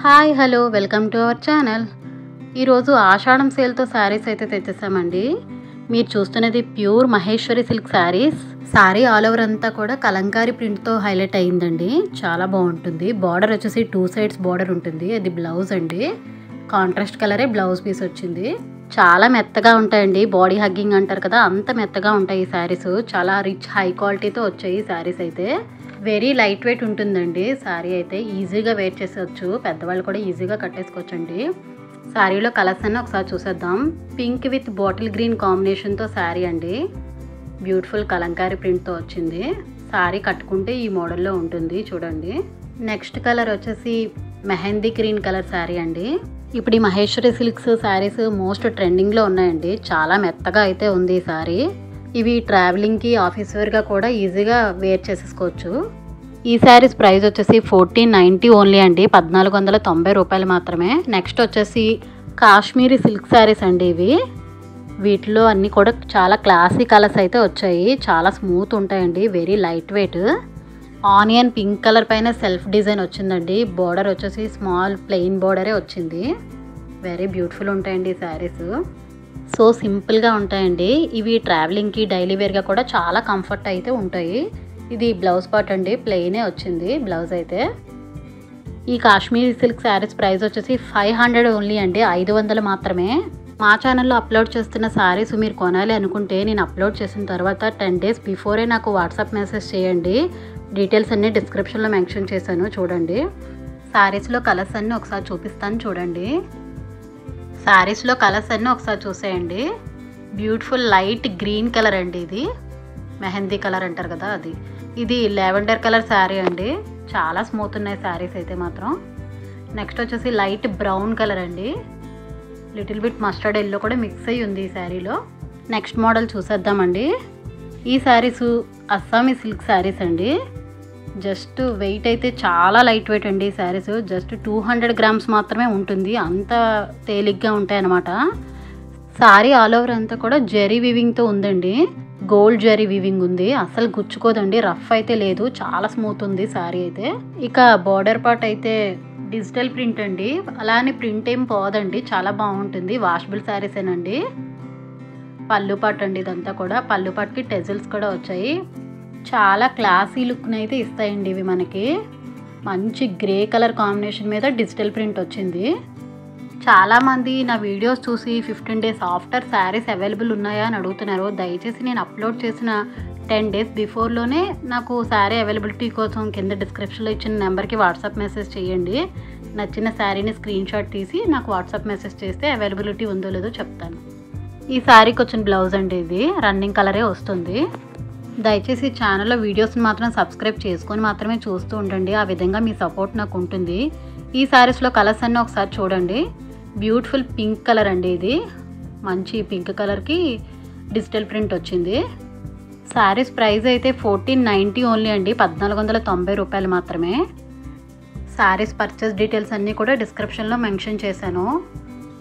Hi hello welcome to our channel. ఈరోజు ఆషాఢం సేల్తో శారీస్ అయితే తెచ్చేసామండి. మీరు చూస్తున్నది pure Maheshwari silk saris. Sari all over అంతా కూడా కలంకారీ ప్రింట్తో హైలైట్ అయ్యిందండి. చాలా బాగుంటుంది. బార్డర్ వచ్చేసి 2 సైడ్స్ బార్డర్ ఉంటుంది. అది బ్లౌజ్ అండి. కాంట్రాస్ట్ కలరే బ్లౌజ్ పీస్ వచ్చింది. చాలా మెత్తగా ఉంటాయండి. బాడీ హగ్గింగ్ అంటారు కదా, అంత మెత్తగా ఉంటాయి ఈ శారీస్. చాలా రిచ్ హై క్వాలిటీతో వచ్చాయి ఈ శారీస్ అయితే. వెరీ లైట్ వెయిట్ ఉంటుందండి శారీ అయితే. ఈజీగా వేర్ చేసేవచ్చు, పెద్దవాళ్ళు కూడా ఈజీగా కట్టేసుకోవచ్చండి. శారీలో కలర్స్ అన్నీ ఒకసారి చూసేద్దాం. పింక్ విత్ బాటిల్ గ్రీన్ కాంబినేషన్తో శారీ అండి. బ్యూటిఫుల్ కలంకారీ ప్రింట్తో వచ్చింది. శారీ కట్టుకుంటే ఈ మోడల్లో ఉంటుంది చూడండి. నెక్స్ట్ కలర్ వచ్చేసి మెహందీ గ్రీన్ కలర్ శారీ అండి. ఇప్పుడు ఈ మహేశ్వరి సిల్క్స్ శారీస్ మోస్ట్ ట్రెండింగ్లో ఉన్నాయండి. చాలా మెత్తగా అయితే ఉంది ఈ శారీ. ఇవి ట్రావెలింగ్కి, ఆఫీస్ వేర్గా కూడా ఈజీగా వేర్ చేసేసుకోవచ్చు. ఈ శారీస్ ప్రైస్ వచ్చేసి 1490 ఓన్లీ అండి. 1490 రూపాయలు మాత్రమే. నెక్స్ట్ వచ్చేసి కాశ్మీరీ సిల్క్ శారీస్ అండి ఇవి. వీటిలో అన్నీ కూడా చాలా క్లాసీ కలర్స్ అయితే వచ్చాయి. చాలా స్మూత్ ఉంటాయండి. Very light weight. Onion pink colour పైన సెల్ఫ్ డిజైన్ వచ్చిందండి. బార్డర్ వచ్చేసి స్మాల్ ప్లెయిన్ బార్డరే వచ్చింది. వెరీ బ్యూటిఫుల్ ఉంటాయండి ఈ శారీస్. సో సింపుల్గా ఉంటాయండి. ఇవి ట్రావెలింగ్కి, డైలీ వేర్గా కూడా చాలా కంఫర్ట్ అయితే ఉంటాయి. ఇది బ్లౌజ్ పార్ట్ అండి. ప్లెయినే వచ్చింది బ్లౌజ్ అయితే. ఈ కాశ్మీరీ సిల్క్ శారీస్ ప్రైస్ వచ్చేసి 500 ఓన్లీ అండి. 500 మాత్రమే. మా ఛానల్లో అప్లోడ్ చేస్తున్న శారీస్ మీరు కొనాలి అనుకుంటే నేను అప్లోడ్ చేసిన తర్వాత 10 డేస్ బిఫోరే నాకు వాట్సాప్ మెసేజ్ చేయండి. డీటెయిల్స్ అన్నీ డిస్క్రిప్షన్లో మెన్షన్ చేశాను చూడండి. శారీస్లో కలర్స్ అన్నీ ఒకసారి చూపిస్తాను చూడండి. శారీస్లో కలర్స్ అన్నీ ఒకసారి చూసేయండి. బ్యూటిఫుల్ లైట్ గ్రీన్ కలర్ అండి. ఇది మెహందీ కలర్ అంటారు కదా అది. ఇది లావెండర్ కలర్ శారీ అండి. చాలా స్మూత్ ఉన్నాయి శారీస్ అయితే మాత్రం. నెక్స్ట్ వచ్చేసి లైట్ బ్రౌన్ కలర్ అండి. లిటిల్ బిట్ మస్టర్డ్ ఎల్లో కూడా మిక్స్ అయ్యి ఉంది ఈ శారీలో. నెక్స్ట్ మోడల్ చూసేద్దామండి. ఈ శారీస్ అస్సామీ సిల్క్ శారీస్ అండి. జస్ట్ వెయిట్ అయితే చాలా లైట్ వెయిట్ అండి ఈ శారీస్. జస్ట్ 200 గ్రామ్స్ మాత్రమే ఉంటుంది. అంత తేలిగ్గా ఉంటాయి అన్నమాట. శారీ ఆల్ ఓవర్ అంతా కూడా జరీ వీవింగ్తో ఉందండి. గోల్డ్ జరీ వీవింగ్ ఉంది. అసలు గుచ్చుకోదండి. రఫ్ అయితే లేదు. చాలా స్మూత్ ఉంది శారీ అయితే. ఇక బార్డర్ పార్ట్ అయితే డిజిటల్ ప్రింట్ అండి. అలానే ప్రింట్ ఏం పోదండి. చాలా బాగుంటుంది. వాషబుల్ శారీసేనండి. పళ్ళు పార్ట్ అండి ఇదంతా కూడా. పళ్ళు పార్ట్కి టెజిల్స్ కూడా వచ్చాయి. చాలా క్లాసీ లుక్ని అయితే ఇస్తాయండి ఇవి మనకి. మంచి గ్రే కలర్ కాంబినేషన్ మీద డిజిటల్ ప్రింట్ వచ్చింది. చాలామంది నా వీడియోస్ చూసి 15 డేస్ ఆఫ్టర్ శారీస్ అవైలబుల్ ఉన్నాయా అని అడుగుతున్నారు. దయచేసి నేను అప్లోడ్ చేసిన 10 డేస్ బిఫోర్లోనే నాకు శారీ అవైలబిలిటీ కోసం కింద డిస్క్రిప్షన్లో ఇచ్చిన నెంబర్కి వాట్సాప్ మెసేజ్ చేయండి. నచ్చిన శారీని స్క్రీన్ షాట్ తీసి నాకు వాట్సాప్ మెసేజ్ చేస్తే అవైలబిలిటీ ఉందో లేదో చెప్తాను. ఈ శారీకి వచ్చిన బ్లౌజ్ అండి. ఇది రన్నింగ్ కలరే వస్తుంది. దయచేసి ఛానల్లో వీడియోస్ని మాత్రం సబ్స్క్రైబ్ చేసుకొని మాత్రమే చూస్తూ ఉండండి. ఆ విధంగా మీ సపోర్ట్ నాకు ఉంటుంది. ఈ శారీస్లో కలర్స్ అన్నీ ఒకసారి చూడండి. బ్యూటిఫుల్ పింక్ కలర్ అండి. ఇది మంచి పింక్ కలర్కి డిజిటల్ ప్రింట్ వచ్చింది. శారీస్ ప్రైస్ అయితే 1490 ఓన్లీ అండి. 1490 రూపాయలు మాత్రమే. శారీస్ పర్చేస్ డీటెయిల్స్ అన్నీ కూడా డిస్క్రిప్షన్లో మెన్షన్ చేశాను.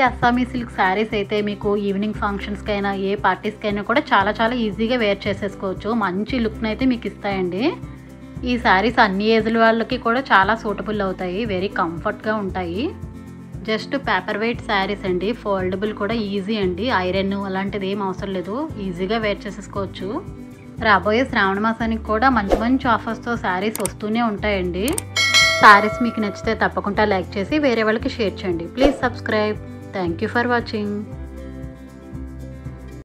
అస్సామీ సిల్క్ శారీస్ అయితే మీకు ఈవినింగ్ ఫంక్షన్స్కైనా, ఏ పార్టీస్కైనా కూడా చాలా చాలా ఈజీగా వేర్ చేసేసుకోవచ్చు. మంచి లుక్ని అయితే మీకు ఇస్తాయండి. ఈ శారీస్ అన్ని ఏజ్ల వాళ్ళకి కూడా చాలా సూటబుల్ అవుతాయి. వెరీ కంఫర్ట్గా ఉంటాయి. జస్ట్ పేపర్ వెయిట్ శారీస్ అండి. ఫోల్డబుల్ కూడా ఈజీ అండి. ఐరన్ అలాంటిది ఏం అవసరం లేదు. ఈజీగా వేర్ చేసేసుకోవచ్చు. రాబోయే శ్రావణ మాసానికి కూడా మంచి మంచి ఆఫర్స్తో శారీస్ వస్తూనే ఉంటాయండి. శారీస్ మీకు నచ్చితే తప్పకుండా లైక్ చేసి వేరే వాళ్ళకి షేర్ చేయండి. Please subscribe. Thank you for watching.